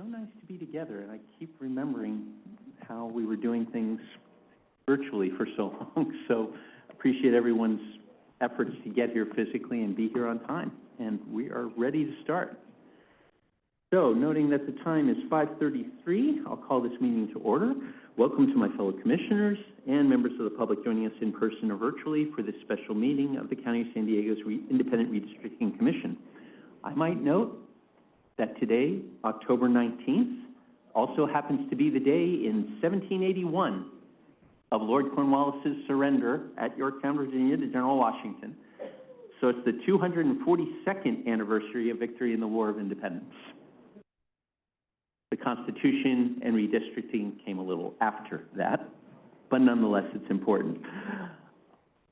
so nice to be together, and I keep remembering how we were doing things virtually for so long. So appreciate everyone's efforts to get here physically and be here on time. And we are ready to start. So, noting that the time is 5:33, I'll call this meeting to order. Welcome to my fellow commissioners and members of the public joining us in person or virtually for this special meeting of the County of San Diego's Independent Redistricting Commission. I might note that today, October 19th, also happens to be the day in 1781 of Lord Cornwallis's surrender at Yorktown, Virginia to General Washington. So it's the 242nd anniversary of victory in the War of Independence. The Constitution and redistricting came a little after that, but nonetheless, it's important.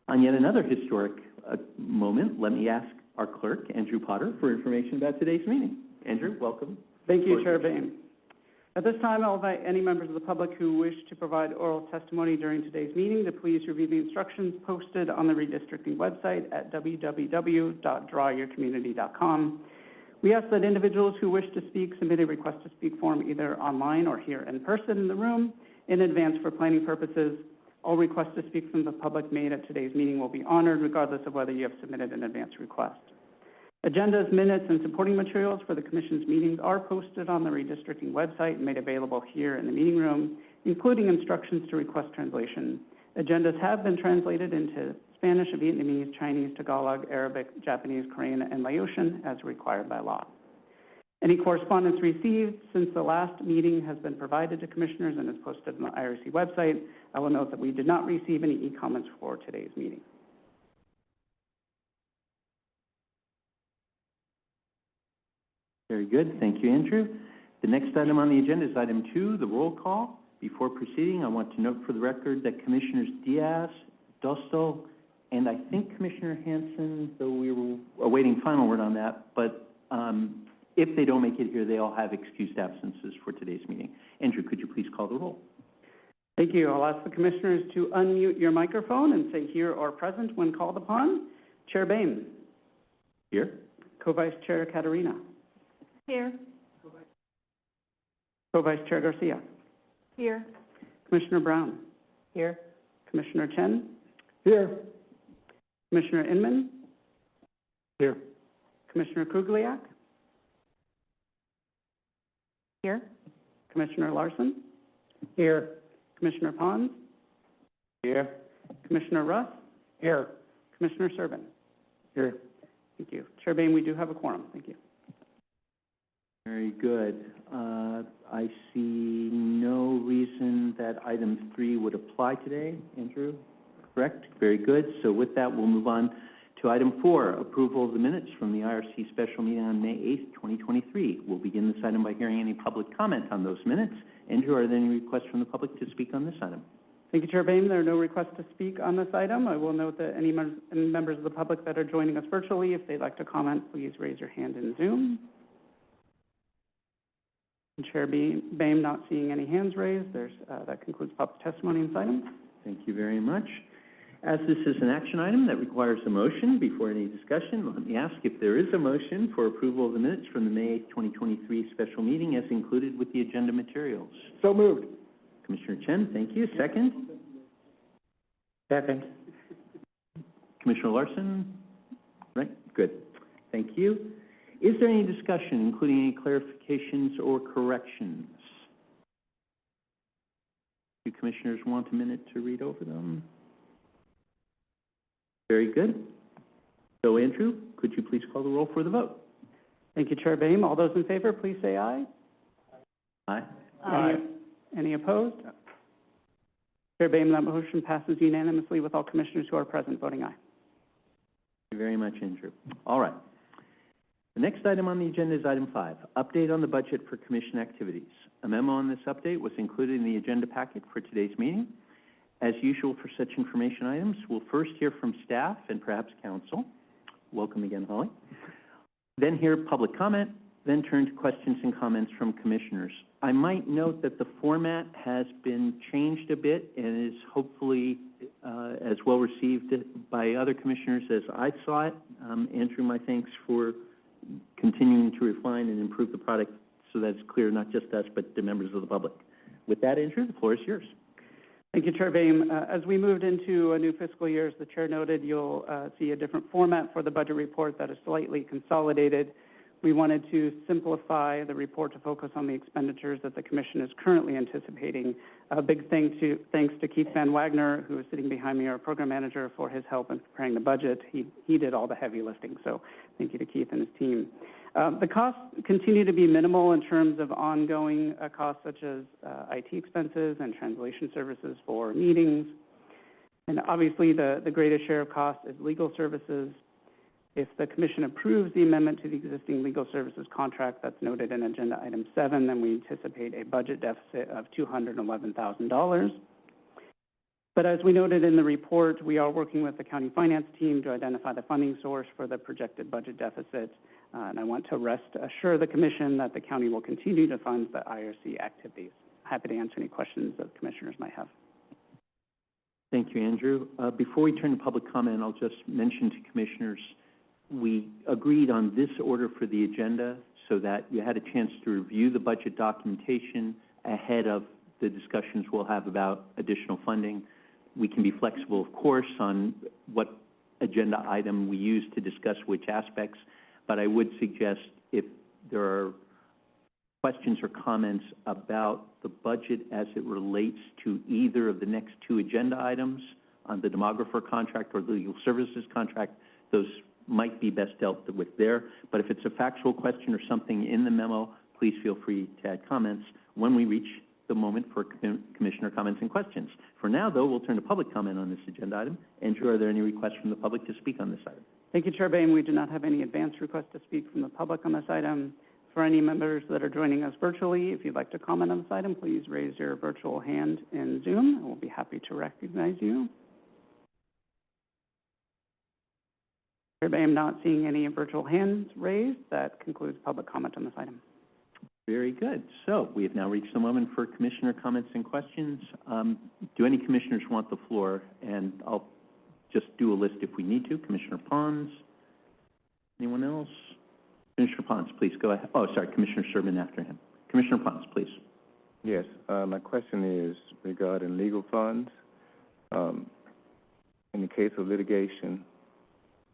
On yet another historic moment, let me ask our clerk, Andrew Potter, for information about today's meeting. Andrew, welcome. Thank you, Chair Bain. At this time, I'll invite any members of the public who wish to provide oral testimony during today's meeting to please review the instructions posted on the redistricting website at www.drawyourcommunity.com. We ask that individuals who wish to speak submit a request to speak form either online or here in person in the room in advance for planning purposes. All requests to speak from the public made at today's meeting will be honored regardless of whether you have submitted an advance request. Agendas, minutes, and supporting materials for the Commission's meetings are posted on the redistricting website and made available here in the meeting room, including instructions to request translation. Agendas have been translated into Spanish, Vietnamese, Chinese, Tagalog, Arabic, Japanese, Korean, and Laotian as required by law. Any correspondence received since the last meeting has been provided to Commissioners and is posted on the IRC website. I will note that we did not receive any e-comments for today's meeting. Very good. Thank you, Andrew. The next item on the agenda is item 2, the roll call. Before proceeding, I want to note for the record that Commissioners Diaz, Dostal, and I think Commissioner Hansen, though we were awaiting final word on that, but if they don't make it here, they all have excused absences for today's meeting. Andrew, could you please call the roll? Thank you. I'll ask the Commissioners to unmute your microphone and say here or present when called upon. Chair Bain. Here. Co-Vice Chair Caterina. Here. Co-Vice Chair Garcia. Here. Commissioner Brown. Here. Commissioner Chen. Here. Commissioner Inman. Here. Commissioner Kugliak. Here. Commissioner Larson. Here. Commissioner Pons. Here. Commissioner Russ. Here. Commissioner Servin. Here. Thank you. Chair Bain, we do have a quorum. Thank you. Very good. I see no reason that item 3 would apply today. Andrew, correct? Very good. So with that, we'll move on to item 4, approval of the minutes from the IRC special meeting on May 8th, 2023. We'll begin this item by hearing any public comment on those minutes. Andrew, are there any requests from the public to speak on this item? Thank you, Chair Bain. There are no requests to speak on this item. I will note that any members of the public that are joining us virtually, if they'd like to comment, please raise your hand in Zoom. And Chair Bain, not seeing any hands raised. That concludes public testimony on this item. Thank you very much. As this is an action item that requires a motion, before any discussion, let me ask if there is a motion for approval of the minutes from the May 8th, 2023 special meeting as included with the agenda materials. So moved. Commissioner Chen, thank you. Second? Second. Commissioner Larson? Right, good. Thank you. Is there any discussion, including any clarifications or corrections? Do commissioners want a minute to read over them? Very good. So, Andrew, could you please call the roll for the vote? Thank you, Chair Bain. All those in favor, please say aye. Aye. Aye. Any opposed? Chair Bain, that motion passes unanimously with all commissioners who are present voting aye. Thank you very much, Andrew. All right. The next item on the agenda is item 5, update on the budget for commission activities. A memo on this update was included in the agenda packet for today's meeting. As usual for such information items, we'll first hear from staff and perhaps council. Welcome again, Holly. Then hear public comment, then turn to questions and comments from commissioners. I might note that the format has been changed a bit and is hopefully as well received by other commissioners as I saw it. Andrew, my thanks for continuing to refine and improve the product so that's clear, not just us, but the members of the public. With that, Andrew, the floor is yours. Thank you, Chair Boehm. As we moved into a new fiscal year, as the Chair noted, you'll see a different format for the budget report that is slightly consolidated. We wanted to simplify the report to focus on the expenditures that the Commission is currently anticipating. A big thanks to Keith Van Wagner, who is sitting behind me, our Program Manager, for his help in preparing the budget. He did all the heavy lifting, so thank you to Keith and his team. The costs continue to be minimal in terms of ongoing costs such as IT expenses and translation services for meetings. And obviously, the greatest share of cost is legal services. If the Commission approves the amendment to the existing legal services contract that's noted in Agenda Item 7, then we anticipate a budget deficit of $211,000. But as we noted in the report, we are working with the County Finance team to identify the funding source for the projected budget deficit. And I want to assure the Commission that the county will continue to fund the IRC activities. Happy to answer any questions that Commissioners might have. Thank you, Andrew. Before we turn to public comment, I'll just mention to Commissioners, we agreed on this order for the agenda so that you had a chance to review the budget documentation ahead of the discussions we'll have about additional funding. We can be flexible, of course, on what agenda item we use to discuss which aspects, but I would suggest if there are questions or comments about the budget as it relates to either of the next two agenda items on the demographer contract or the legal services contract, those might be best dealt with there. But if it's a factual question or something in the memo, please feel free to add comments when we reach the moment for Commissioner comments and questions. For now, though, we'll turn to public comment on this agenda item. Andrew, are there any requests from the public to speak on this item? Thank you, Chair Boehm. We do not have any advance requests to speak from the public on this item. For any members that are joining us virtually, if you'd like to comment on this item, please raise your virtual hand in Zoom, and we'll be happy to recognize you. Chair Boehm, not seeing any virtual hands raised. That concludes public comment on this item. Very good. So we have now reached the moment for Commissioner comments and questions. Do any Commissioners want the floor? And I'll just do a list if we need to. Commissioner Pons? Anyone else? Commissioner Pons, please go ahead. Oh, sorry, Commissioner Sherman after him. Commissioner Pons, please. Yes, my question is regarding legal funds. In the case of litigation,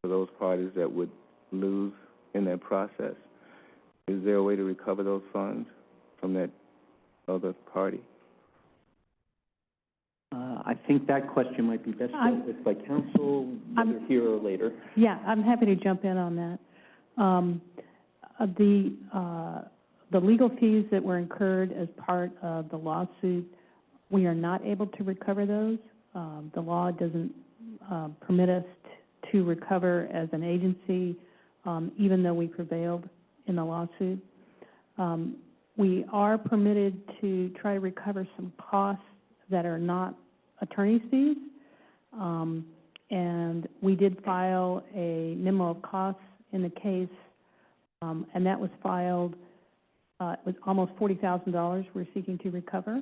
for those parties that would lose in that process, is there a way to recover those funds from that other party? I think that question might be best dealt with by counsel, whether here or later. Yeah, I'm happy to jump in on that. The legal fees that were incurred as part of the lawsuit, we are not able to recover those. The law doesn't permit us to recover as an agency, even though we prevailed in the lawsuit. We are permitted to try to recover some costs that are not attorney's fees, and we did file a memo of costs in the case, and that was filed with almost $40,000 we're seeking to recover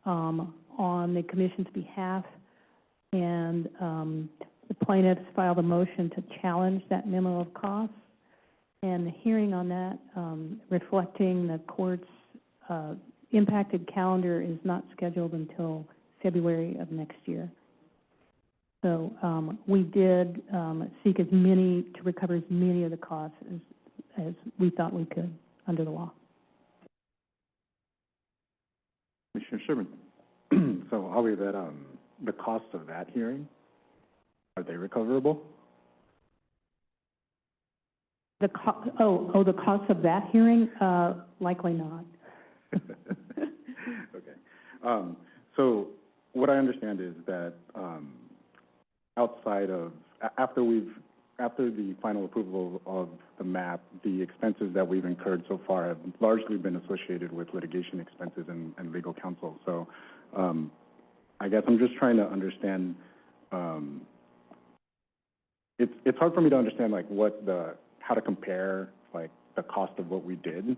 on the Commission's behalf, and the plaintiffs filed a motion to challenge that memo of costs, and the hearing on that, reflecting the court's impacted calendar, is not scheduled until February of next year. So we did seek to recover as many of the costs as we thought we could under the law. Commissioner Sherman. So I'll leave that the cost of that hearing, are they recoverable? The cost of that hearing? Likely not. Okay. So what I understand is that outside of, after the final approval of the map, the expenses that we've incurred so far have largely been associated with litigation expenses and legal counsel. So I guess I'm just trying to understand, it's hard for me to understand like how to compare like the cost of what we did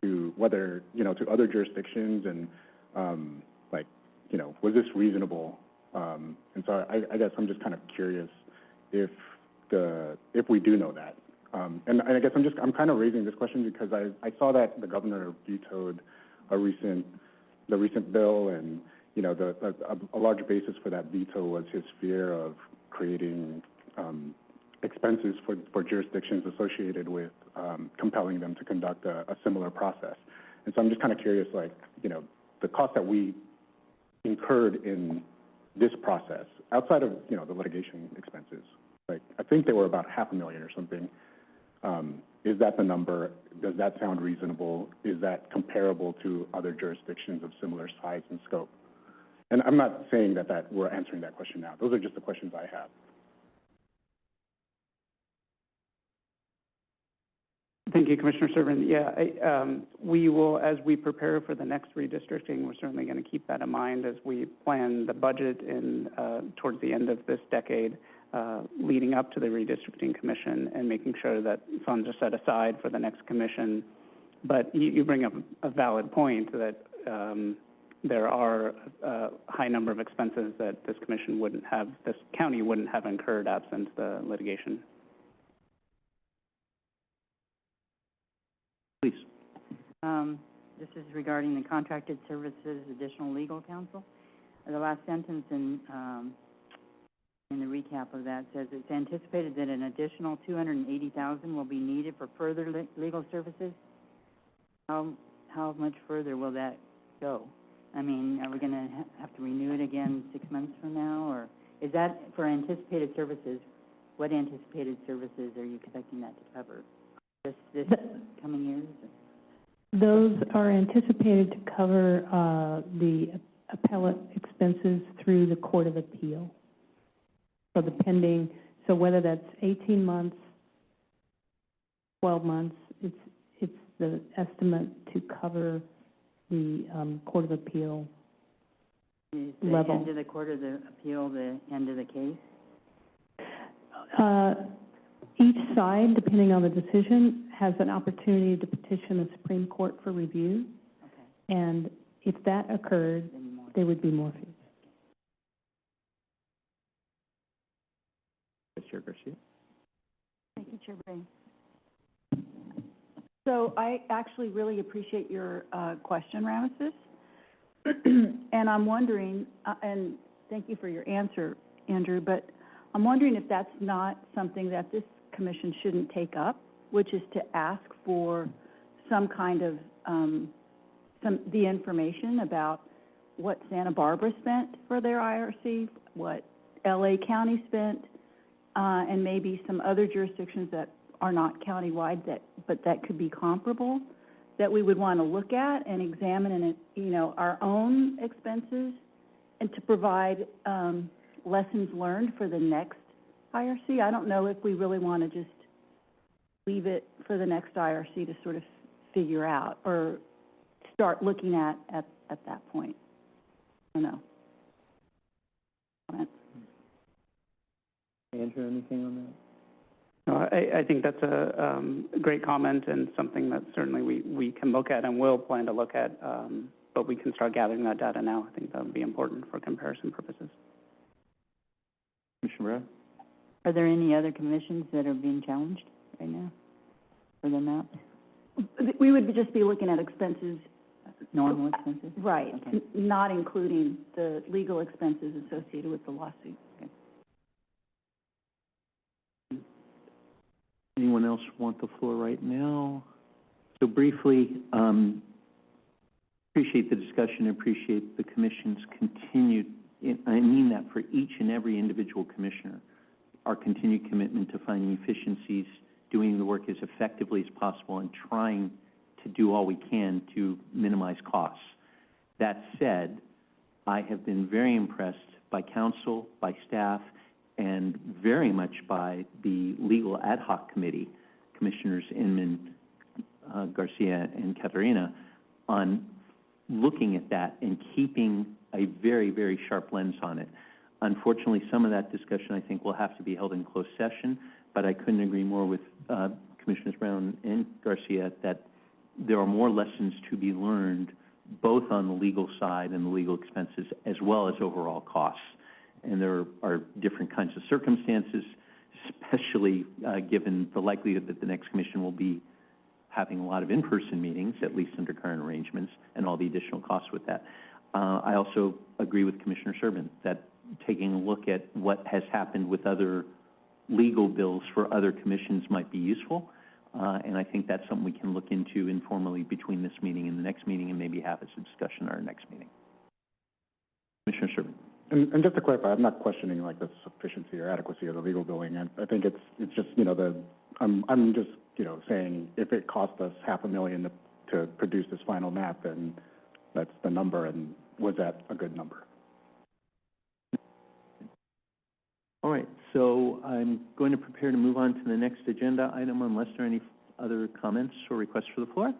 to whether, to other jurisdictions and like, was this reasonable? And so I guess I'm just kind of curious if we do know that, And I guess I'm kind of raising this question because I saw that the governor vetoed the recent bill, and, you know, a large basis for that veto was his fear of creating, expenses for jurisdictions associated with, compelling them to conduct a similar process. And so I'm just kind of curious, like, you know, the cost that we incurred in this process, outside of, you know, the litigation expenses, like, I think they were about $500,000 or something. Is that the number? Does that sound reasonable? Is that comparable to other jurisdictions of similar size and scope? And I'm not saying that we're answering that question now. Those are just the questions I have. Thank you, Commissioner Servin. Yeah, we will, as we prepare for the next redistricting, we're certainly going to keep that in mind as we plan the budget in towards the end of this decade, leading up to the Redistricting Commission, and making sure that funds are set aside for the next commission. But you bring up a valid point that there are a high number of expenses that this county wouldn't have incurred absent the litigation. Please. This is regarding the contracted services additional legal counsel. The last sentence in the recap of that says it's anticipated that an additional $280,000 will be needed for further legal services. How much further will that go? I mean, are we going to have to renew it again 6 months from now, or is that for anticipated services? What anticipated services are you expecting that to cover? Just this coming years? Those are anticipated to cover the appellate expenses through the Court of Appeal. So whether that's 18 months, 12 months, it's the estimate to cover the Court of Appeal level. Is the end of the Court of the Appeal the end of the case? Each side, depending on the decision, has an opportunity to petition the Supreme Court for review. Okay. And if that occurred, there would be more fees. Chair Garcia. Thank you, Chair Bray. So I actually really appreciate your question, Ramesses. And I'm wondering, and thank you for your answer, Andrew, but I'm wondering if that's not something that this commission shouldn't take up, which is to ask for some kind of the information about what Santa Barbara spent for their IRC, what LA County spent, and maybe some other jurisdictions that are not countywide, but that could be comparable, that we would want to look at and examine, and you know, our own expenses, and to provide lessons learned for the next IRC. I don't know if we really want to just leave it for the next IRC to sort of figure out or start looking at that point. I don't know. Comment. Andrew, anything on that? No, I think that's a great comment, and something that certainly we can look at and will plan to look at, but we can start gathering that data now. I think that would be important for comparison purposes. Commissioner Brown? Are there any other commissions that are being challenged right now for the map? We would just be looking at expenses. Normal expenses? Right, Okay. not including the legal expenses associated with the lawsuit. Okay. Anyone else want the floor right now? So briefly, appreciate the discussion, appreciate the commission's continued, I mean that for each and every individual commissioner, our continued commitment to finding efficiencies, doing the work as effectively as possible, and trying to do all we can to minimize costs. That said, I have been very impressed by council, by staff, and very much by the Legal Ad Hoc Committee, Commissioners Inman, Garcia, and Catarina, on looking at that and keeping a very, very sharp lens on it. Unfortunately, some of that discussion, I think, will have to be held in closed session, but I couldn't agree more with Commissioners Brown and Garcia that there are more lessons to be learned, both on the legal side and the legal expenses, as well as overall costs. And there are different kinds of circumstances. especially given the likelihood that the next commission will be having a lot of in-person meetings, at least under current arrangements, and all the additional costs with that. I also agree with Commissioner Sherbin that taking a look at what has happened with other legal bills for other commissions might be useful, and I think that's something we can look into informally between this meeting and the next meeting, and maybe have as a discussion at our next meeting. Commissioner Sherbin. And just to clarify, I'm not questioning like the sufficiency or adequacy of the legal billing. I think it's just, you know, I'm just, you know, saying if it cost us $500,000 to produce this final map, then that's the number, and was that a good number? All right, so I'm going to prepare to move on to the next agenda item unless there are any other comments or requests for the floor.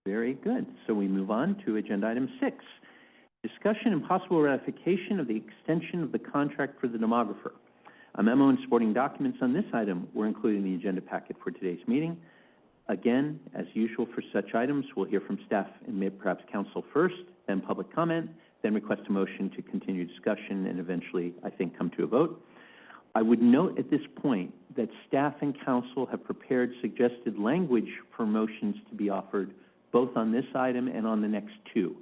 Very good. So we move on to agenda item 6, discussion and possible ratification of the extension of the contract for the demographer. A memo and supporting documents on this item were included in the agenda packet for today's meeting. Again, as usual for such items, we'll hear from staff and perhaps council first, then public comment, then request a motion to continue discussion, and eventually, I think, come to a vote. I would note at this point that staff and council have prepared suggested language for motions to be offered both on this item and on the next two.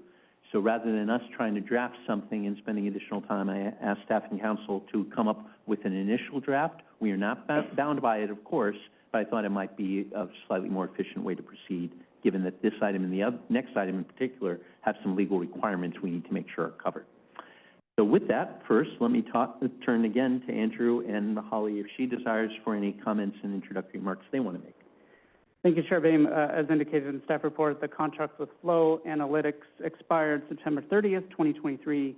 So rather than us trying to draft something and spending additional time, I asked staff and council to come up with an initial draft. We are not bound by it, of course, but I thought it might be a slightly more efficient way to proceed, given that this item and the next item in particular have some legal requirements we need to make sure are covered. So with that, first, let me turn again to Andrew and Holly if she desires for any comments and introductory remarks they want to make. Thank you, Chair Boehm. As indicated in the staff report, the contract with Flow Analytics expired September 30th, 2023.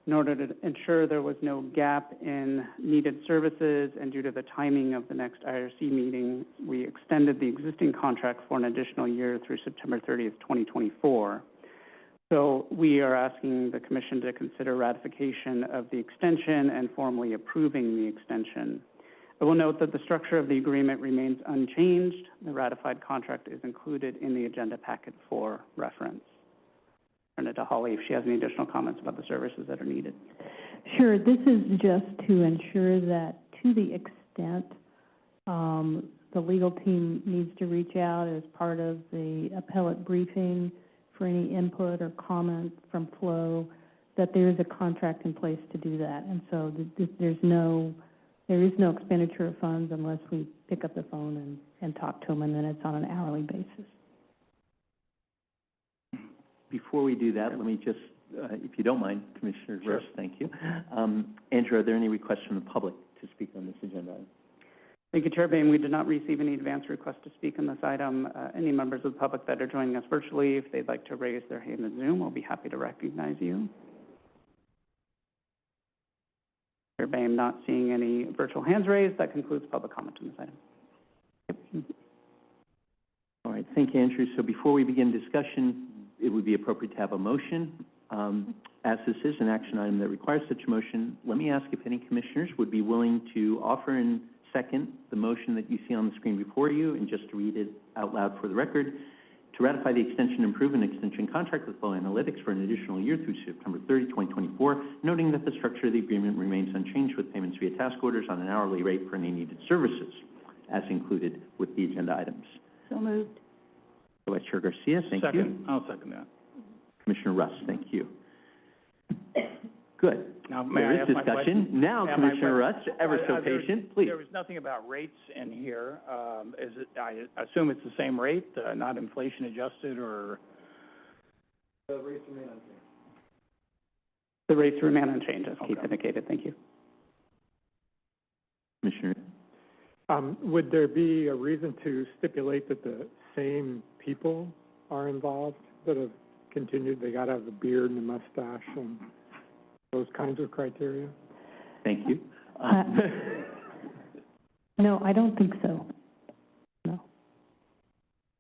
In order to ensure there was no gap in needed services and due to the timing of the next IRC meeting, we extended the existing contract for an additional year through September 30th, 2024. So we are asking the Commission to consider ratification of the extension and formally approving the extension. I will note that the structure of the agreement remains unchanged. The ratified contract is included in the agenda packet for reference. Turn it to Holly if she has any additional comments about the services that are needed. Sure. This is just to ensure that to the extent the legal team needs to reach out as part of the appellate briefing for any input or comment from Flow, that there is a contract in place to do that. And so there is no expenditure of funds unless we pick up the phone and talk to them, and then it's on an hourly basis. Before we do that, let me just, if you don't mind, Commissioner Russ, thank you. Andrew, are there any requests from the public to speak on this agenda item? Thank you, Chair Boehm. We did not receive any advance requests to speak on this item. Any members of the public that are joining us virtually, if they'd like to raise their hand in Zoom, we'll be happy to recognize you. Chair Boehm, not seeing any virtual hands raised. That concludes public comment on this item. All right, thank you, Andrew. So before we begin discussion, it would be appropriate to have a motion. As this is an action item that requires such a motion, let me ask if any commissioners would be willing to offer and second the motion that you see on the screen before you, and just to read it out loud for the record, to ratify the extension and improvement extension contract with Flow Analytics for an additional year through September 30, 2024, noting that the structure of the agreement remains unchanged with payments via task orders on an hourly rate for any needed services, as included with the agenda items. So moved. Vice Chair Garcia, thank you. I'll second that. Commissioner Russ, thank you. Good. Now, may There I is ask my discussion. question? Now, Yeah, my Commissioner Russ, ever so patient, please. There was nothing about rates in here. Is it, I assume it's the same rate, not inflation adjusted, or? The rates remain unchanged. The rates remain unchanged, as Keith indicated. Thank you. Commissioner. Would there be a reason to stipulate that the same people are involved that have continued? They got to have the beard and the mustache and those kinds of criteria? Thank you. No, I don't think so. No.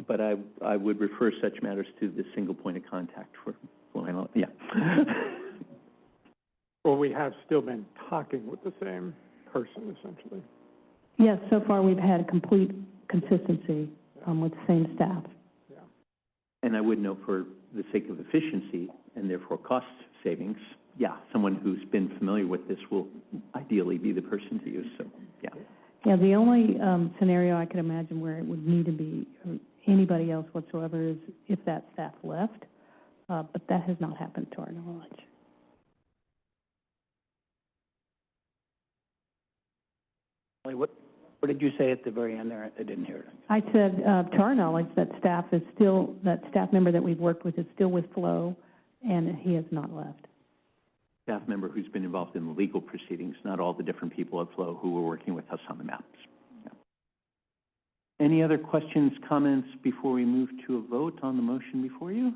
But I would refer such matters to the single point of contact for Flow. Yeah. Well, we have still been talking with the same person, essentially. Yes, so far we've had complete consistency with the same staff. And I would note, for the sake of efficiency and therefore cost savings yeah, someone who's been familiar with this will ideally be the person to use, so, yeah. Yeah, the only, scenario I can imagine where it would need to be anybody else whatsoever is if that staff left, but that has not happened to our knowledge. What did you say at the very end there? I didn't hear it. I said, to our knowledge, that staff member that we've worked with is still with Flow, and he has not left. Staff member who's been involved in the legal proceedings, not all the different people at Flow who were working with us on the maps. Yeah. Any other questions, comments before we move to a vote on the motion before you?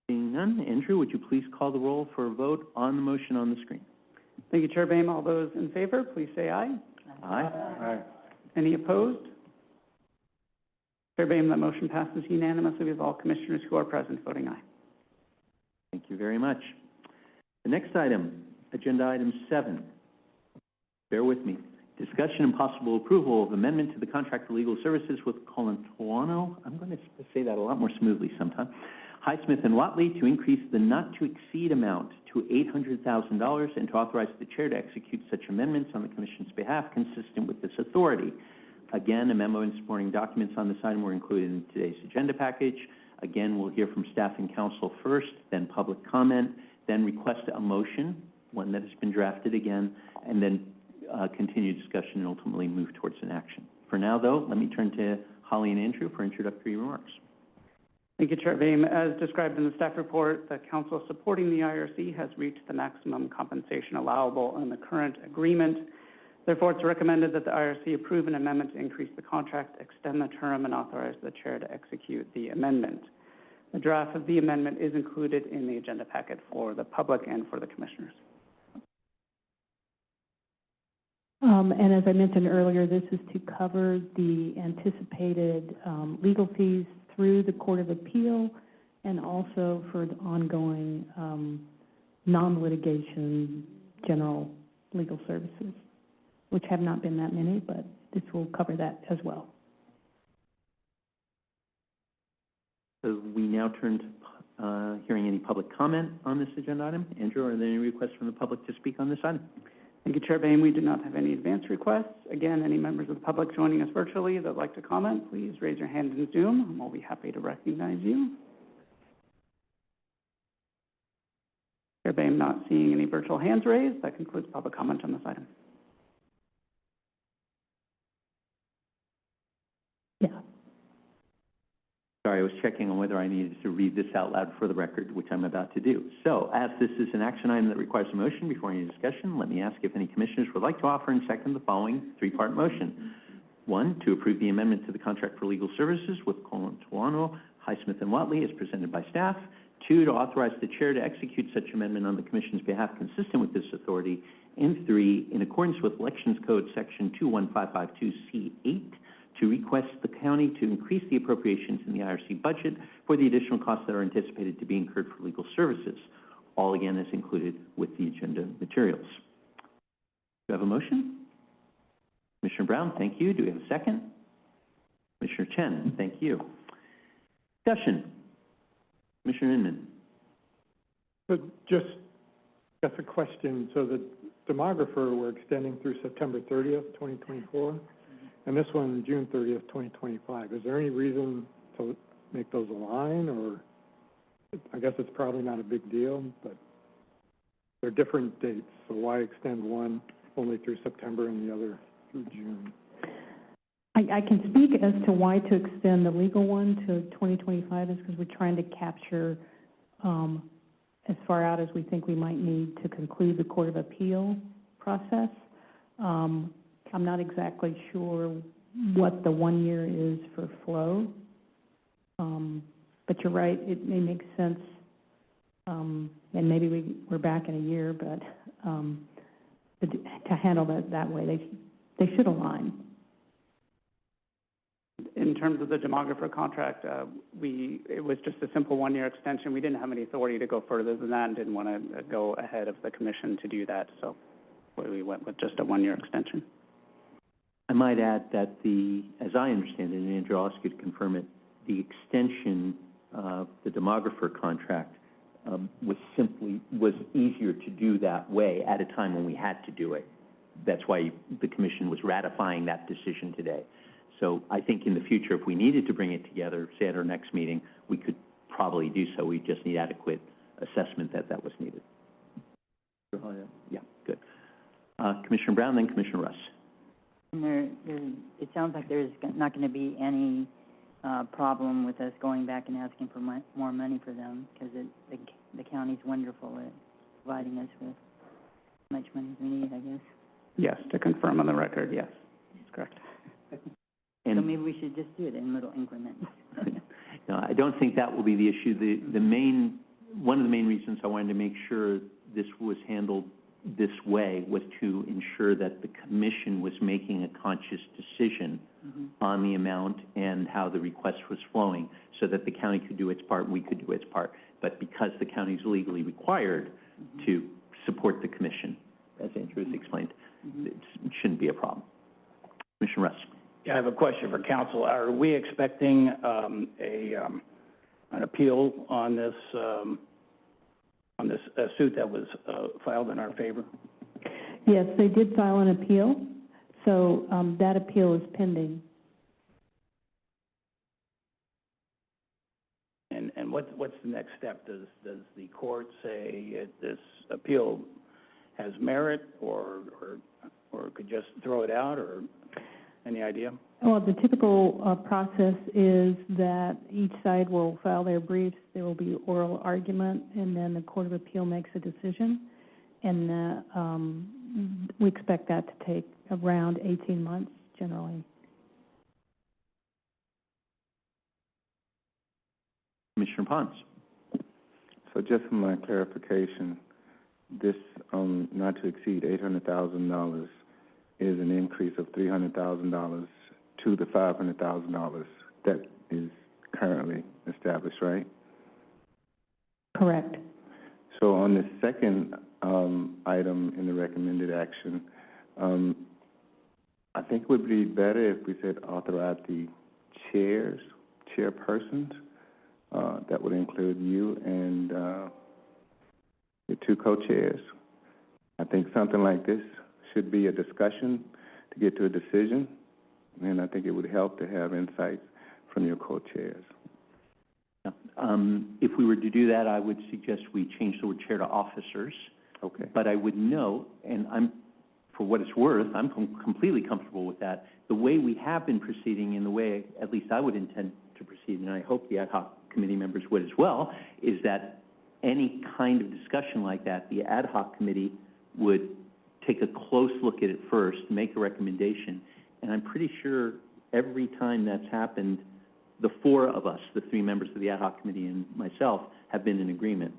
Seeing none, Andrew, would you please call the roll for a vote on the motion on the screen? Thank you, Chair Boehm. All those in favor, please say aye. Aye. Aye. Any opposed? Chair Boehm, that motion passes unanimously with all commissioners who are present voting aye. Thank you very much. The next item, agenda item 7. Bear with me. Discussion and possible approval of amendment to the contract for legal services with Colantuano. I'm going to say that a lot more smoothly sometime. Highsmith and Watley to increase the not-to-exceed amount to $800,000 and to authorize the chair to execute such amendments on the commission's behalf consistent with this authority. Again, a memo and supporting documents on this item were included in today's agenda package. Again, we'll hear from staff and council first, then public comment, then request a motion, one that has been drafted again, and then continue discussion and ultimately move towards an action. For now, though, let me turn to Holly and Andrew for introductory remarks. Thank you, Chair Boehm. As described in the staff report, the council supporting the IRC has reached the maximum compensation allowable in the current agreement. Therefore, it's recommended that the IRC approve an amendment to increase the contract, extend the term, and authorize the chair to execute the amendment. The draft of the amendment is included in the agenda packet for the public and for the commissioners. And as I mentioned earlier, this is to cover the anticipated legal fees through the Court of Appeal and also for the ongoing non-litigation general legal services, which have not been that many, but this will cover that as well. So we now turn to hearing any public comment on this agenda item. Andrew, are there any requests from the public to speak on this item? Thank you, Chair Boehm. We do not have any advance requests. Again, any members of the public joining us virtually that would like to comment, please raise your hand in Zoom, and we'll be happy to recognize you. Chair Boehm, not seeing any virtual hands raised. That concludes public comment on this item. Yeah. Sorry, I was checking on whether I needed to read this out loud for the record, which I'm about to do. So, as this is an action item that requires a motion before any discussion, let me ask if any commissioners would like to offer and second the following three-part motion. 1, to approve the amendment to the contract for legal services with Colantuano, Highsmith and Watley as presented by staff. 2, to authorize the chair to execute such amendment on the commission's behalf consistent with this authority. And 3, in accordance with Elections Code Section 21552C8, to request the county to increase the appropriations in the IRC budget for the additional costs that are anticipated to be incurred for legal services. All, again, is included with the agenda materials. Do you have a motion? Commissioner Brown, thank you. Do we have a second? Commissioner Chen, thank you. Discussion. Commissioner Inman. So just a question. So the demographer we're extending through September 30th, 2024. And this one, June 30th, 2025. Is there any reason to make those align, or I guess it's probably not a big deal, but they're different dates, so why extend one only through September and the other through June? I can speak as to why to extend the legal one to 2025 is because we're trying to capture as far out as we think we might need to conclude the Court of Appeal process. I'm not exactly sure what the 1 year is for Flow, but you're right, it may make sense, and maybe we're back in a year, but to handle that that way, they should align. In terms of the demographer contract, it was just a simple 1 year extension. We didn't have any authority to go further than that and didn't want to go ahead of the commission to do that, so we went with just a 1 year extension. I might add that as I understand it, and Andrew, I'll ask you to confirm it, the extension of the demographer contract was easier to do that way at a time when we had to do it. That's why the commission was ratifying that decision today. So I think in the future, if we needed to bring it together, say at our next meeting, we could probably do so. We just need adequate assessment that that was needed. Yeah, good. Commissioner Brown, then Commissioner Russ. And it sounds like there's not going to be any problem with us going back and asking for more money for them, because the county's wonderful at providing us with as much money as we need, I guess. Yes, to confirm on the record, yes, that's correct. And so maybe we should just do it in little increments. no, I don't think that will be the issue. One of the main reasons I wanted to make sure this was handled this way was to ensure that the commission was making a conscious decision on the amount and how the request was flowing, so that the county could do its part and we could do its part. But because the county is legally required to support the commission, as Andrew has explained, it shouldn't be a problem. Commissioner Russ. Yeah, I have a question for council. Are we expecting an appeal on this suit that was filed in our favor? Yes, they did file an appeal, so that appeal is pending. And what's the next step? Does the court say this appeal has merit, or could just throw it out, or any idea? Well, the typical process is that each side will file their briefs, there will be oral argument, and then the Court of Appeal makes a decision. And we expect that to take around 18 months, generally. Commissioner Pons. So just for my clarification, this not to exceed $800,000 is an increase of $300,000 to the $500,000 that is currently established, right? Correct. So on the second item in the recommended action, I think it would be better if we said authorize the chairpersons. That would include you and your two co-chairs. I think something like this should be a discussion to get to a decision, and I think it would help to have insights from your co-chairs. If we were to do that, I would suggest we change the word chair to officers. Okay. But I would note, and for what it's worth, I'm completely comfortable with that. The way we have been proceeding, in the way at least I would intend to proceed, and I hope the ad hoc committee members would as well, is that any kind of discussion like that, the ad hoc committee would take a close look at it first, make a recommendation, and I'm pretty sure every time that's happened, the four of us, the three members of the ad hoc committee and myself, have been in agreement.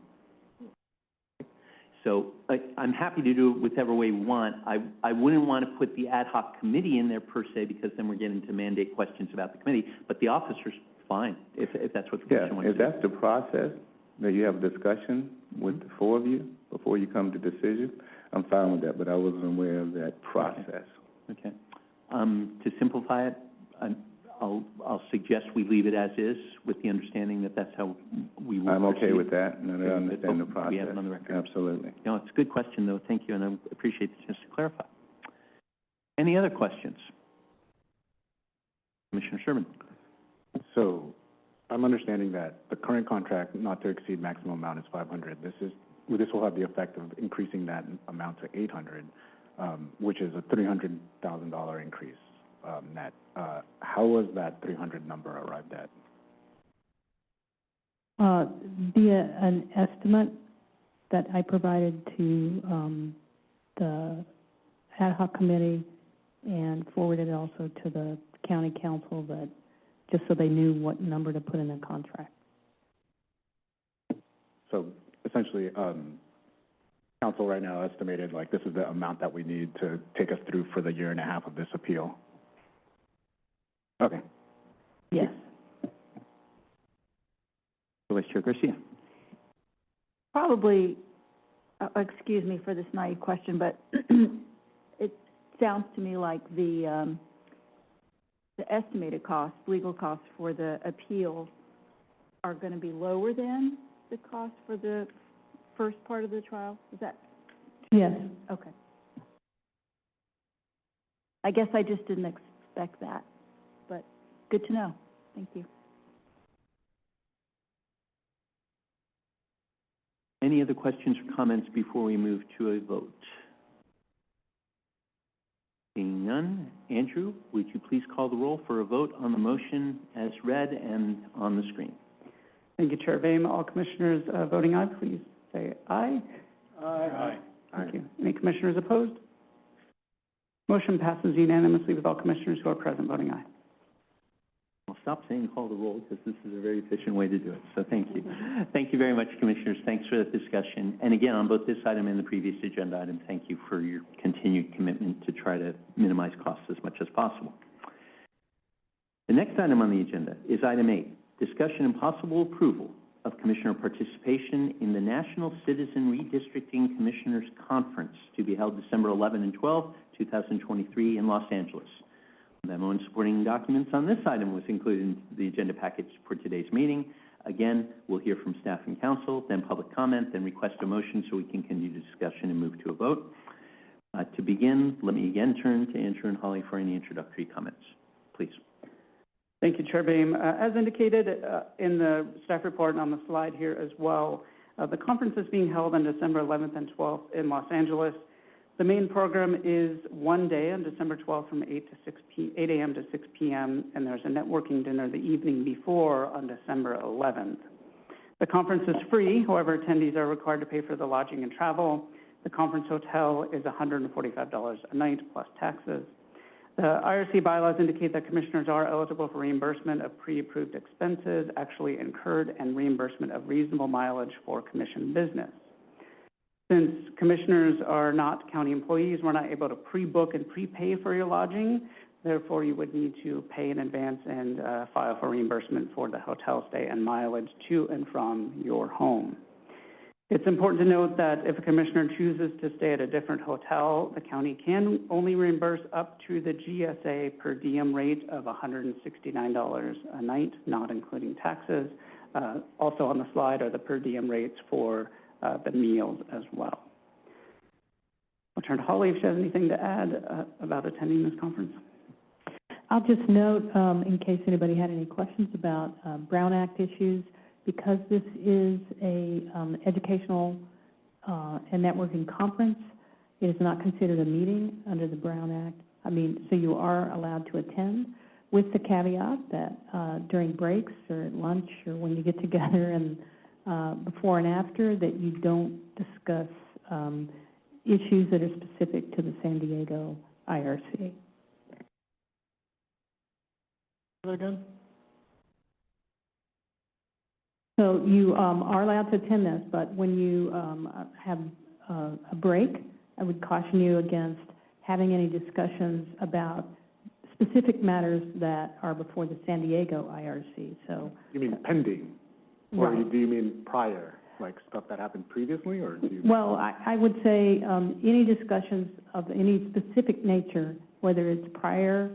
So I'm happy to do it whichever way we want. I wouldn't want to put the ad hoc committee in there per se, because then we're getting to mandate questions about the committee, but the officers, fine, if that's what the commission wants to do. If that's the process, that you have a discussion with the four of you before you come to decision, I'm fine with that, but I wasn't aware of that process. Okay. To simplify it, I'll suggest we leave it as is, with the understanding that that's how we will I'm okay proceed. with that, and I understand the process. We have it on the record. Absolutely. No, it's a good question, though. Thank you, and I appreciate the chance to clarify. Any other questions? Commissioner Sherman. So I'm understanding that the current contract, not to exceed maximum amount, is 500. This will have the effect of increasing that amount to 800, which is a $300,000 increase net. How was that 300 number arrived at? Via an estimate that I provided to the ad hoc committee and forwarded also to the county council, that just so they knew what number to put in the contract. So essentially, council right now estimated, like, this is the amount that we need to take us through for the year and a half of this appeal. Okay. Yes. Vice Chair Garcia. Probably, excuse me for this naive question, but it sounds to me like the estimated costs, legal costs for the appeal, are going to be lower than the cost for the first part of the trial? Is that, Yes. okay. I guess I just didn't expect that, but good to know. Thank you. Any other questions or comments before we move to a vote? Seeing none, Andrew, would you please call the roll for a vote on the motion as read and on the screen? Thank you, Chair Boehm. All commissioners voting aye, please say aye. Aye. Thank you. Any commissioners opposed? Motion passes unanimously with all commissioners who are present voting aye. I'll stop saying call the roll because this is a very efficient way to do it, so thank you. Thank you very much, Commissioners. Thanks for that discussion. And again, on both this item and the previous agenda item, thank you for your continued commitment to try to minimize costs as much as possible. The next item on the agenda is item 8, discussion and possible approval of Commissioner participation in the National Citizen Redistricting Commissioners Conference to be held December 11 and 12, 2023 in Los Angeles. Memo and supporting documents on this item was included in the agenda package for today's meeting. Again, we'll hear from staff and council, then public comment, then request a motion so we can continue discussion and move to a vote. To begin, let me again turn to Andrew and Holly for any introductory comments. Please. Thank you, Chair Boehm. As indicated in the staff report and on the slide here as well, the conference is being held on December 11th and 12th in Los Angeles. The main program is one day on December 12th from 8 a.m. to 6 p.m., and there's a networking dinner the evening before on December 11th. The conference is free. However, attendees are required to pay for the lodging and travel. The conference hotel is $145 a night plus taxes. The IRC bylaws indicate that commissioners are eligible for reimbursement of pre-approved expenses actually incurred and reimbursement of reasonable mileage for commission business. Since commissioners are not county employees, we're not able to pre-book and prepay for your lodging. Therefore, you would need to pay in advance and file for reimbursement for the hotel stay and mileage to and from your home. It's important to note that if a commissioner chooses to stay at a different hotel, the county can only reimburse up to the GSA per diem rate of $169 a night, not including taxes. Also on the slide are the per diem rates for the meals as well. I'll turn to Holly if she has anything to add about attending this conference. I'll just note, in case anybody had any questions about Brown Act issues, because this is a educational and networking conference, it is not considered a meeting under the Brown Act. So you are allowed to attend, with the caveat that during breaks or at lunch or when you get together and before and after, that you don't discuss issues that are specific to the San Diego IRC. Again? So you are allowed to attend this, but when you have a break, I would caution you against having any discussions about specific matters that are before the San Diego IRC. So You mean pending? Right. Or do you mean prior, like stuff that happened previously, or do you? Well, I would say any discussions of any specific nature, whether it's prior,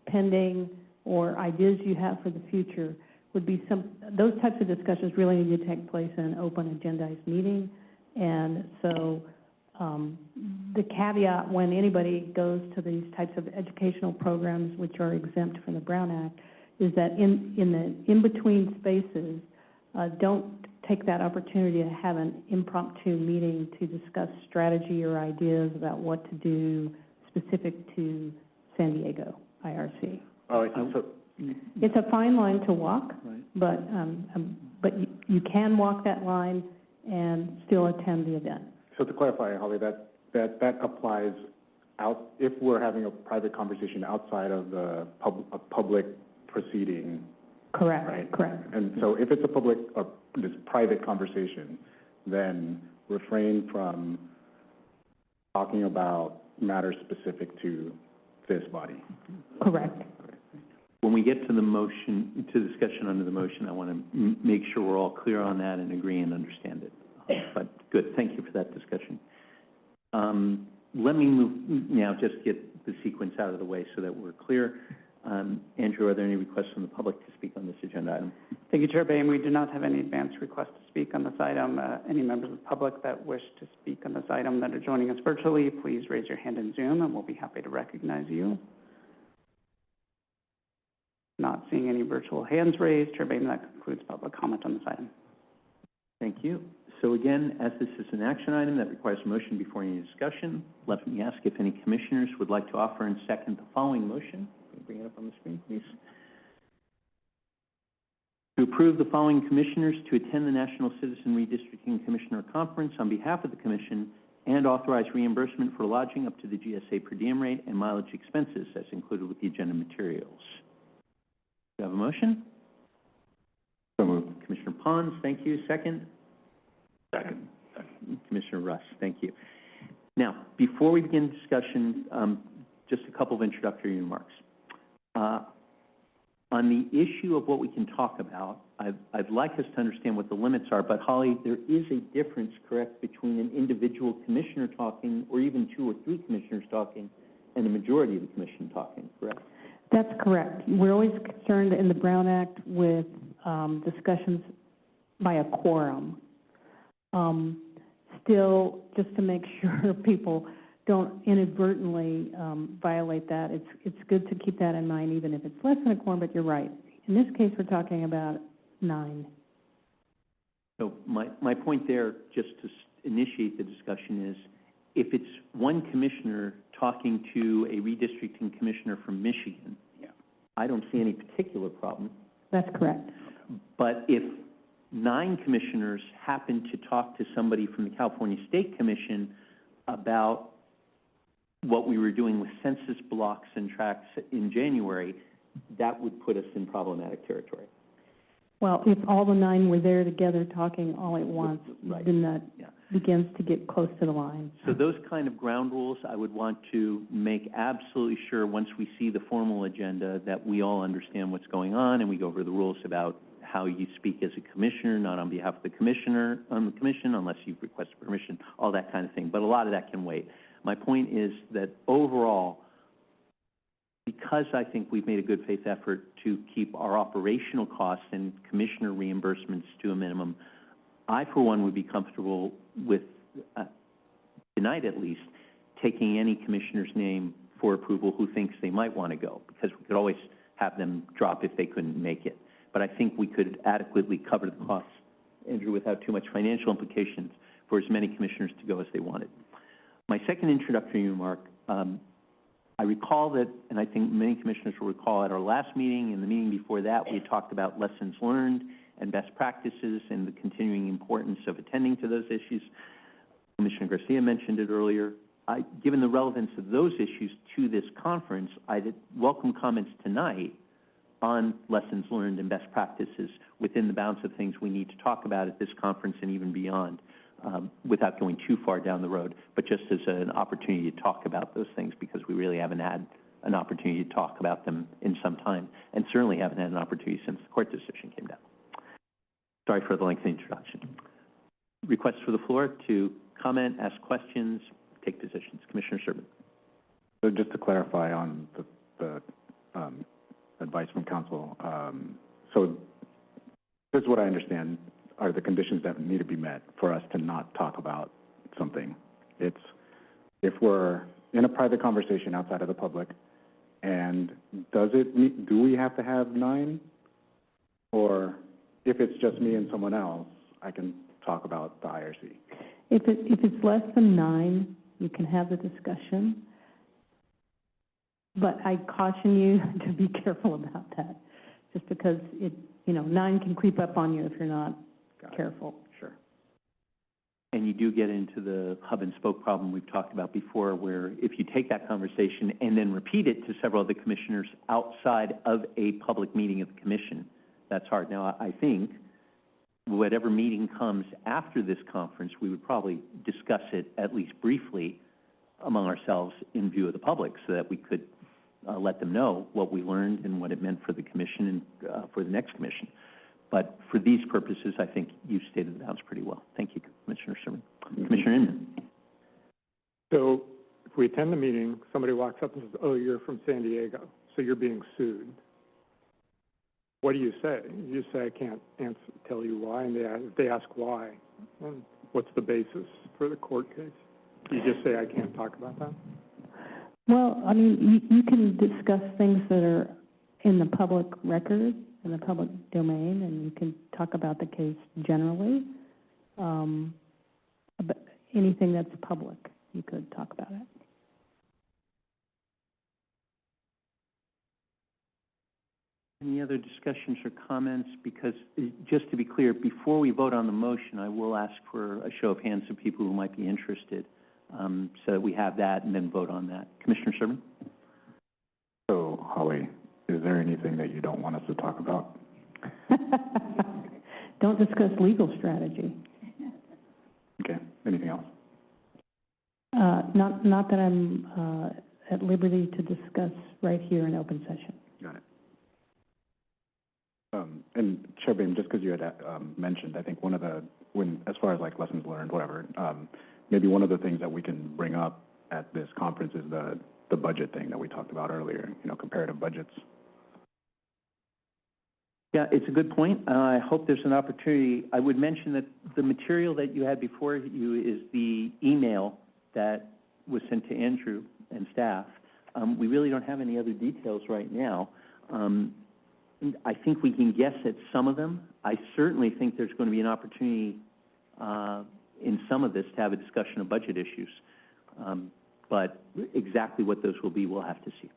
pending, or ideas you have for the future, would be those types of discussions really need to take place in an open agendized meeting. And so the caveat when anybody goes to these types of educational programs which are exempt from the Brown Act is that in the in-between spaces, don't take that opportunity to have an impromptu meeting to discuss strategy or ideas about what to do specific to San Diego IRC. Oh, I see. So, It's a fine line to walk, Right. but you can walk that line and still attend the event. so to clarify, Holly, that applies out if we're having a private conversation outside of the public proceeding. Correct, Right. correct. And so if it's a public or this private conversation, then refrain from talking about matters specific to this body. Correct. When we get to the motion, to discussion under the motion, I want to make sure we're all clear on that and agree and understand it. But good, thank you for that discussion. Let me move now, just get the sequence out of the way so that we're clear. Andrew, are there any requests from the public to speak on this agenda item? Thank you, Chair Bain. We do not have any advance requests to speak on this item. Any members of the public that wish to speak on this item that are joining us virtually, please raise your hand in Zoom, and we'll be happy to recognize you. Not seeing any virtual hands raised, Chair Bain, that concludes public comment on this item. Thank you. So again, as this is an action item that requires a motion before any discussion, let me ask if any commissioners would like to offer and second the following motion. Can you bring it up on the screen, please? To approve the following commissioners to attend the National Citizen Redistricting Commissioner Conference on behalf of the Commission and authorize reimbursement for lodging up to the GSA per diem rate and mileage expenses as included with the agenda materials. Do you have a motion? So moved. Commissioner Pons, thank you. Second? Second. Commissioner Russ, thank you. Now, before we begin discussion, just a couple of introductory remarks. On the issue of what we can talk about, I'd like us to understand what the limits are, but Holly, there is a difference, correct, between an individual commissioner talking, or even 2 or 3 commissioners talking, and the majority of the commission talking, correct? That's correct. We're always concerned in the Brown Act with discussions by a quorum. Still, just to make sure people don't inadvertently violate that, it's good to keep that in mind, even if it's less than a quorum, but you're right. In this case, we're talking about 9. So my point there, just to initiate the discussion, is if it's one commissioner talking to a redistricting commissioner from Michigan, I don't see any particular problem. That's correct. But if 9 commissioners happen to talk to somebody from the California State Commission about what we were doing with census blocks and tracts in January, that would put us in problematic territory. Well, if all the 9 were there together talking all at once, Right. then that begins to get close to the line. So those kind of ground rules, I would want to make absolutely sure once we see the formal agenda that we all understand what's going on and we go over the rules about how you speak as a commissioner, not on behalf of the commissioner on the commission unless you've requested permission, all that kind of thing. But a lot of that can wait. My point is that overall, because I think we've made a good faith effort to keep our operational costs and commissioner reimbursements to a minimum, I, for one, would be comfortable with, tonight at least, taking any commissioner's name for approval who thinks they might want to go, because we could always have them drop if they couldn't make it. But I think we could adequately cover the costs, Andrew, without too much financial implications for as many commissioners to go as they wanted. My second introductory remark, I recall that, and I think many commissioners will recall at our last meeting and the meeting before that, we had talked about lessons learned and best practices and the continuing importance of attending to those issues. Commissioner Garcia mentioned it earlier. Given the relevance of those issues to this conference, I'd welcome comments tonight on lessons learned and best practices within the bounds of things we need to talk about at this conference and even beyond, without going too far down the road, but just as an opportunity to talk about those things, because we really haven't had an opportunity to talk about them in some time, and certainly haven't had an opportunity since the court decision came down. Sorry for the lengthy introduction. Requests for the floor to comment, ask questions, take positions. Commissioner Sherman. So just to clarify on the advice from counsel, so this is what I understand are the conditions that need to be met for us to not talk about something. It's if we're in a private conversation outside of the public, and do we have to have 9? Or if it's just me and someone else, I can talk about the IRC. If it's less than 9, you can have the discussion. But I caution you to be careful about that, just because 9 can creep up on you if you're not careful. Sure. And you do get into the hub and spoke problem we've talked about before, where if you take that conversation and then repeat it to several other commissioners outside of a public meeting of the commission, that's hard. Now, I think whatever meeting comes after this conference, we would probably discuss it at least briefly among ourselves in view of the public, so that we could let them know what we learned and what it meant for the commission and for the next commission. But for these purposes, I think you've stated the bounds pretty well. Thank you, Commissioner Sherman. Commissioner Inman. So if we attend the meeting, somebody walks up and says, oh, you're from San Diego, so you're being sued. What do you say? You say, I can't tell you why, and they ask why. And what's the basis for the court case? You just say, I can't talk about that? Well, I mean, you can discuss things that are in the public record, in the public domain, and you can talk about the case generally. But anything that's public, you could talk about it. Any other discussions or comments? Because, just to be clear, before we vote on the motion, I will ask for a show of hands of people who might be interested, so that we have that and then vote on that. Commissioner Serban? So, Holly, is there anything that you don't want us to talk about? Don't discuss legal strategy. Okay, anything else? Not that I'm at liberty to discuss right here in open session. Got it. And Chair Bain, just because you had mentioned, I think as far as like lessons learned, whatever, maybe one of the things that we can bring up at this conference is the budget thing that we talked about earlier, comparative budgets. Yeah, it's a good point. I hope there's an opportunity. I would mention that the material that you had before you is the email that was sent to Andrew and staff. We really don't have any other details right now. I think we can guess at some of them. I certainly think there's going to be an opportunity in some of this to have a discussion of budget issues. But exactly what those will be, we'll have to see.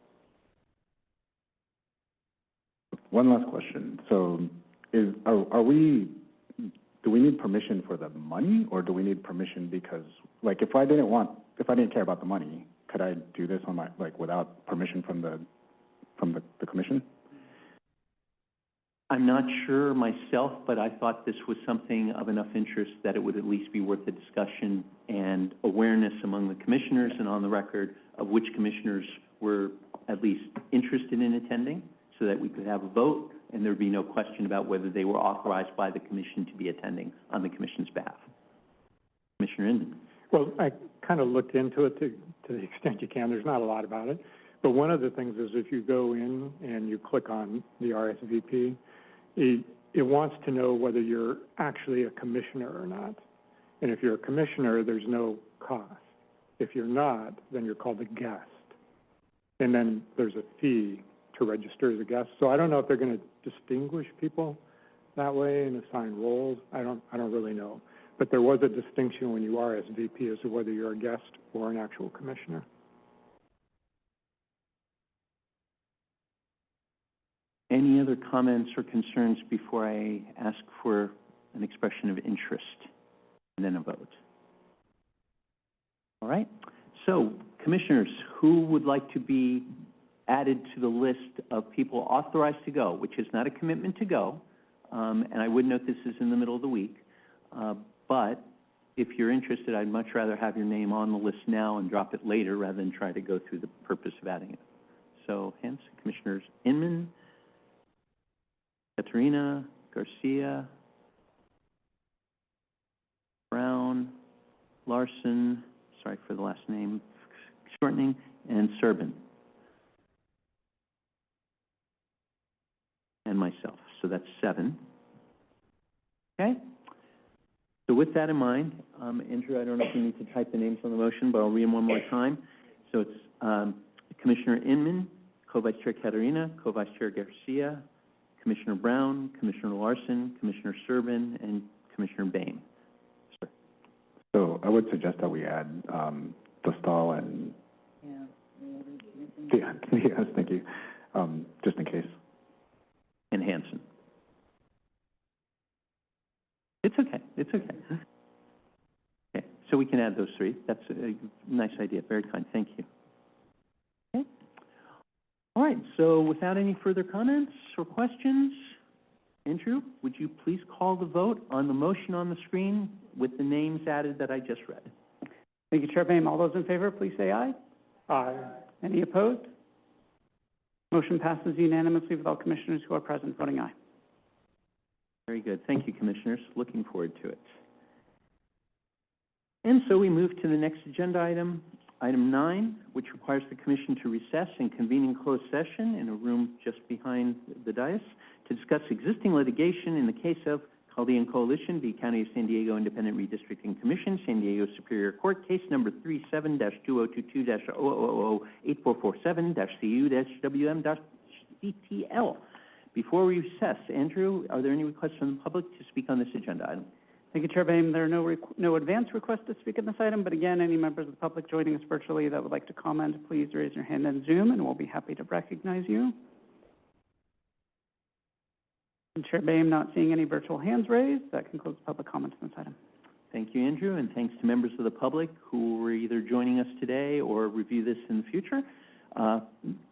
One last question. So, do we need permission for the money, or do we need permission because, like, if I didn't care about the money, could I do this on without permission from the commission? I'm not sure myself, but I thought this was something of enough interest that it would at least be worth a discussion and awareness among the commissioners and on the record of which commissioners were at least interested in attending, so that we could have a vote and there'd be no question about whether they were authorized by the commission to be attending on the commission's behalf. Commissioner Inman. Well, I kind of looked into it to the extent you can. There's not a lot about it. But one of the things is if you go in and you click on the RSVP, it wants to know whether you're actually a commissioner or not. And if you're a commissioner, there's no cost. If you're not, then you're called a guest. And then there's a fee to register as a guest. So I don't know if they're going to distinguish people that way and assign roles. I don't really know. But there was a distinction when you RSVP as to whether you're a guest or an actual commissioner. Any other comments or concerns before I ask for an expression of interest and then a vote? All right. So, commissioners, who would like to be added to the list of people authorized to go, which is not a commitment to go, and I would note this is in the middle of the week, but if you're interested, I'd much rather have your name on the list now and drop it later rather than try to go through the purpose of adding it. So, hence, Commissioners Inman, Katerina, Garcia, Brown, Larson, sorry for the last name shortening, and Serban. And myself, so that's 7. Okay? So with that in mind, Andrew, I don't know if you need to type the names on the motion, but I'll read them one more time. So it's Commissioner Inman, Co-Vice Chair Katerina, Co-Vice Chair Garcia, Commissioner Brown, Commissioner Larson, Commissioner Serban, and Commissioner Bain. Sir. So I would suggest that we add Dostal and... Yeah. Yes, thank you. Just in case. And Hanson. It's okay. It's okay. Okay, so we can add those 3. That's a nice idea. Very kind. Thank you. Okay. All right. So without any further comments or questions, Andrew, would you please call the vote on the motion on the screen with the names added that I just read? Thank you, Chair Boehm. All those in favor, please say aye. Aye. Any opposed? Motion passes unanimously with all commissioners who are present voting aye. Very good. Thank you, Commissioners. Looking forward to it. And so we move to the next agenda Item 9, which requires the commission to recess and convene in closed session in a room just behind the dais to discuss existing litigation in the case of Chaldean Coalition v. County of San Diego Independent Redistricting Commission, San Diego Superior Court, case number 37-2022-0008447-CU-WM.CTL. Before we recess, Andrew, are there any requests from the public to speak on this agenda item? Thank you, Chair Boehm. There are no advance requests to speak on this item, but again, any members of the public joining us virtually that would like to comment, please raise your hand in Zoom, and we'll be happy to recognize you. And Chair Boehm, not seeing any virtual hands raised, that concludes public comments on this item. Thank you, Andrew, and thanks to members of the public who were either joining us today or review this in the future.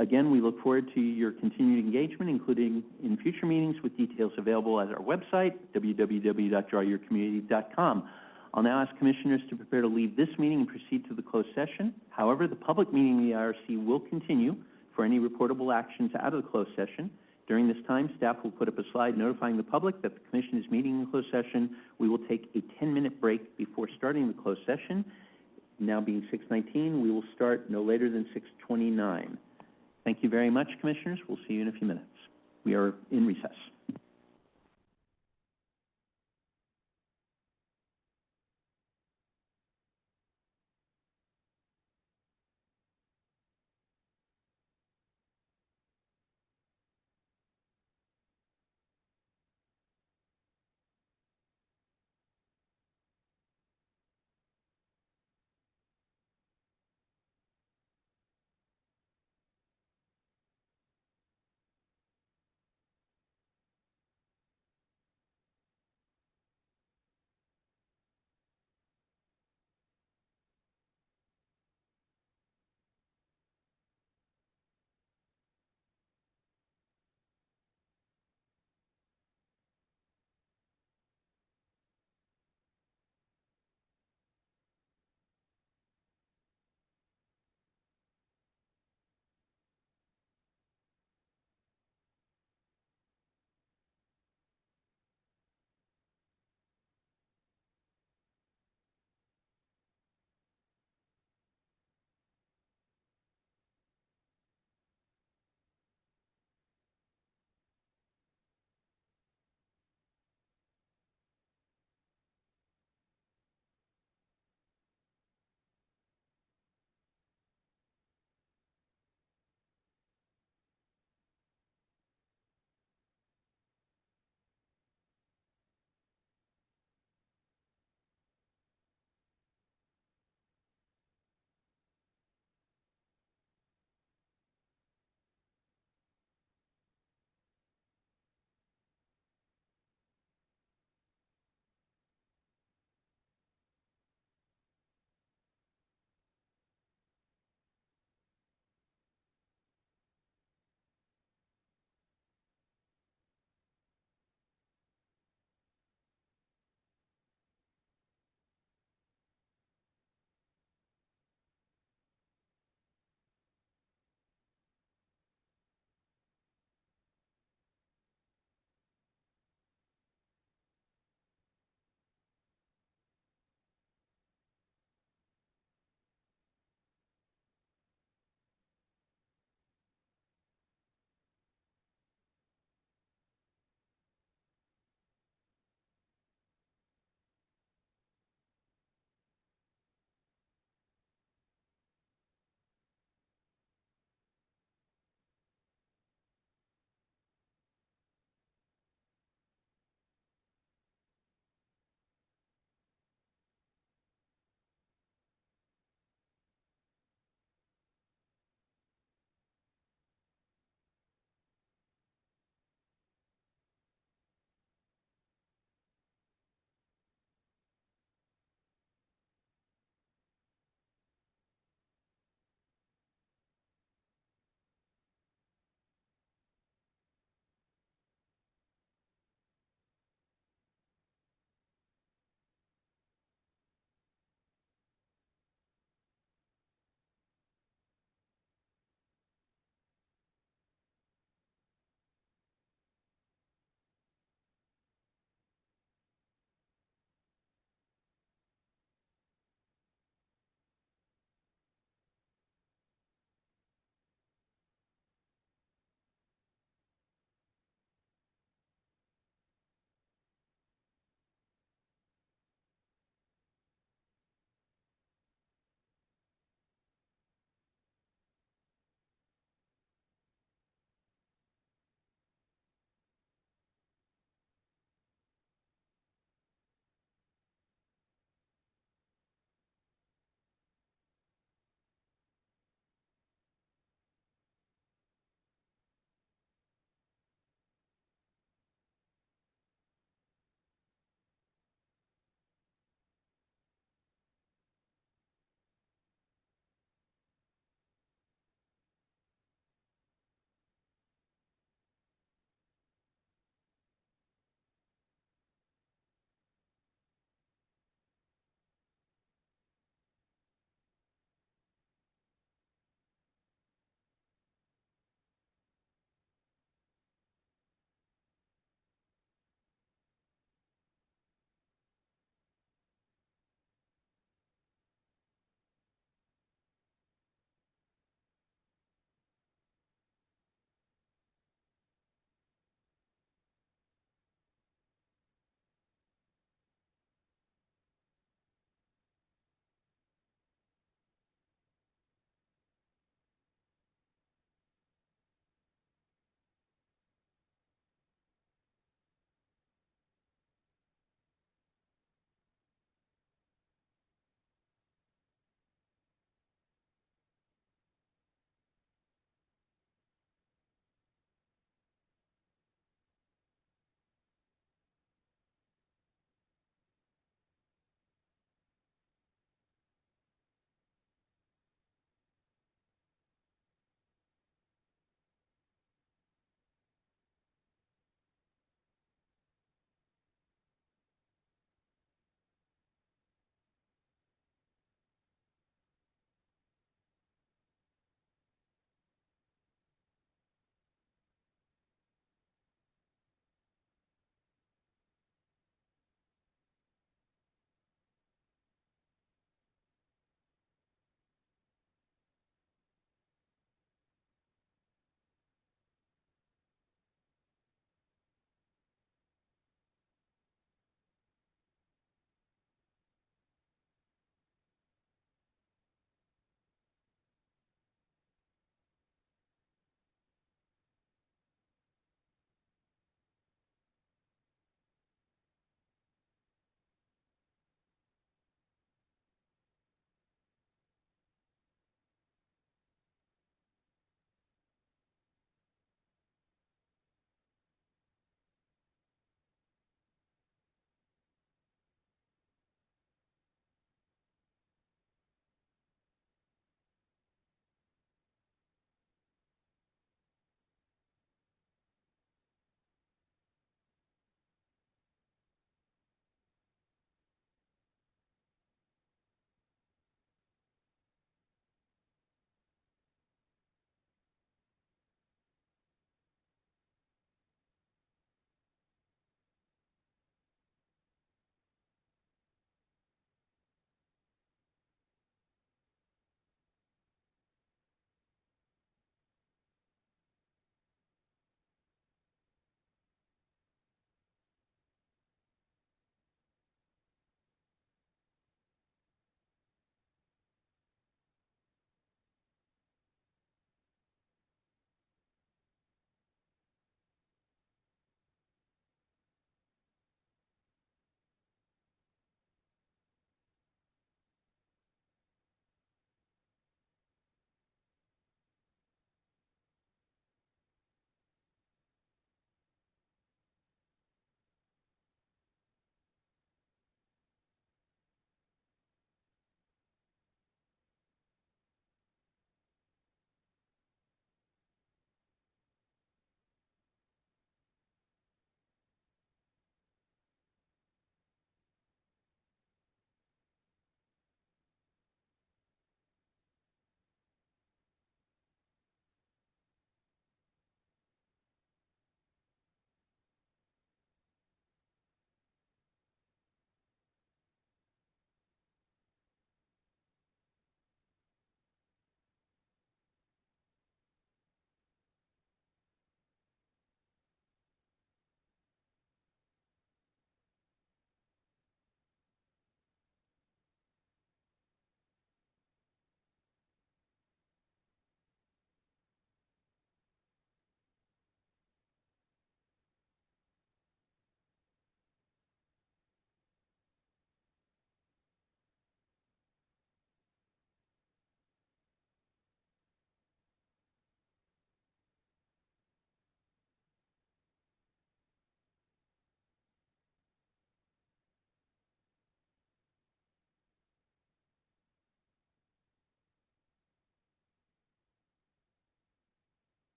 Again, we look forward to your continued engagement, including in future meetings with details available at our website, www.drawyourcommunity.com. I'll now ask commissioners to prepare to leave this meeting and proceed to the closed session. However, the public meeting of the IRC will continue for any reportable actions out of the closed session. During this time, staff will put up a slide notifying the public that the commission is meeting in closed session. We will take a 10-minute break before starting the closed session. Now being 6:19, we will start no later than 6:29. Thank you very much, commissioners. We'll see you in a few minutes. We are in recess.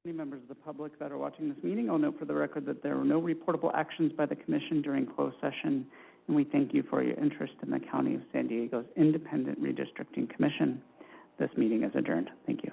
Any members of the public that are watching this meeting, I'll note for the record that there were no reportable actions by the commission during closed session, and we thank you for your interest in the County of San Diego's Independent Redistricting Commission. This meeting is adjourned. Thank you.